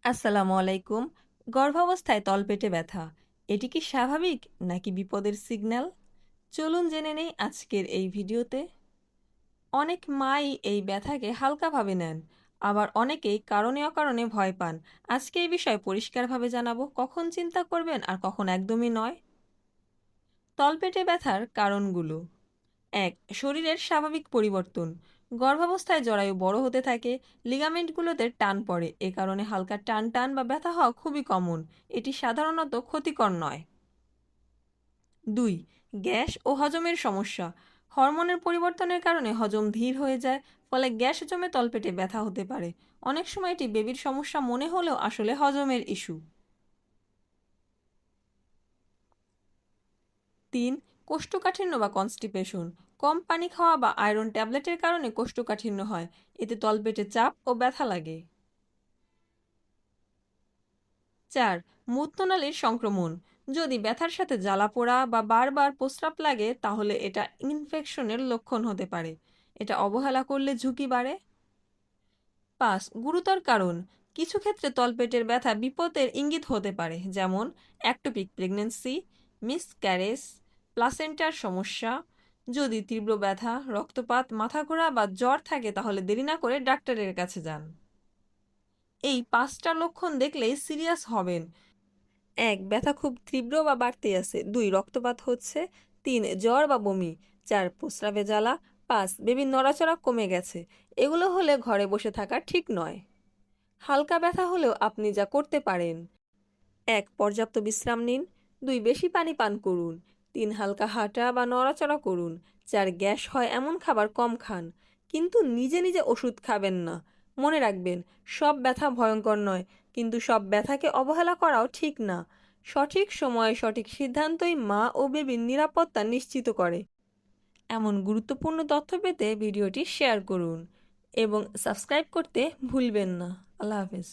আসসালামু আলাইকুম। গর্ভাবস্থায় তলপেটে ব্যথা এটি কি স্বাভাবিক নাকি বিপদের সিগন্যাল? চলুন জেনে নেই আজকের এই ভিডিওতে। অনেক মাই এই ব্যথাকে হালকাভাবে নেন, আবার অনেকেই কারণে অকারণে ভয় পান। আজকে এই বিষয়ে পরিষ্কারভাবে জানাবো কখন চিন্তা করবেন আর কখন একদমই নয়। তলপেটে ব্যথার কারণগুলো: ১. শরীরের স্বাভাবিক পরিবর্তন। গর্ভাবস্থায় জরায়ু বড় হতে থাকে, লিগামেন্টগুলোতে টান পড়ে, এ কারণে হালকা টান টান বা ব্যথা হওয়া খুবই কমন। এটি সাধারণত ক্ষতিকর নয়। ২. গ্যাস ও হজমের সমস্যা। হরমোনের পরিবর্তনের কারণে হজম ধীর হয়ে যায়, ফলে গ্যাস জমে তলপেটে ব্যথা হতে পারে। অনেক সময় এটি বেবির সমস্যা মনে হলেও আসলে হজমের ইস্যু। ৩. কোষ্ঠকাঠিন্য বা কনস্টিপেশন। কম পানি খাওয়া বা আয়রন ট্যাবলেটের কারণে কোষ্ঠকাঠিন্য হয়, এতে তলপেটে চাপ ও ব্যথা লাগে। ৪. মূত্রনালীর সংক্রমণ। যদি ব্যথার সাথে জ্বালাপোড়া বা বারবার প্রস্রাব লাগে তাহলে এটা ইনফেকশনের লক্ষণ হতে পারে। এটা অবহেলা করলে ঝুঁকি বাড়ে। ৫. গুরুতর কারণ। কিছু ক্ষেত্রে তলপেটের ব্যথা বিপদের ইঙ্গিত হতে পারে, যেমন অ্যাক্টোপিক প্রেগন্যান্সি, মিসক্যারেজ, প্লাসেন্টার সমস্যা। যদি তীব্র ব্যথা, রক্তপাত, মাথা ঘোরা বা জ্বর থাকে তাহলে দেরি না করে ডাক্তারের কাছে যান। এই ৫টা লক্ষণ দেখলেই সিরিয়াস হবেন। ১. ব্যথা খুব তীব্র বা বাড়তে আছে। ২. রক্তপাত হচ্ছে। ৩. জ্বর বা বমি। ৪. প্রস্রাবে জ্বালা। ৫. বেবির নড়াচড়া কমে গেছে। এগুলো হলে ঘরে বসে থাকা ঠিক নয়। হালকা ব্যথা হলেও আপনি যা করতে পারেন: ১. পর্যাপ্ত বিশ্রাম নিন। ২. বেশি পানি পান করুন। ৩. হালকা হাঁটা বা নড়াচড়া করুন। ৪. গ্যাস হয় এমন খাবার কম খান, কিন্তু নিজে নিজে ওষুধ খাবেন না। মনে রাখবেন, সব ব্যথা ভয়ঙ্কর নয়, কিন্তু সব ব্যথাকে অবহেলা করাও ঠিক না। সঠিক সময়ে সঠিক সিদ্ধান্তই মা ও বেবির নিরাপত্তা নিশ্চিত করে। এমন গুরুত্বপূর্ণ তথ্য পেতে ভিডিওটি শেয়ার করুন এবং সাবস্ক্রাইব করতে ভুলবেন না। আল্লাহ হাফেজ।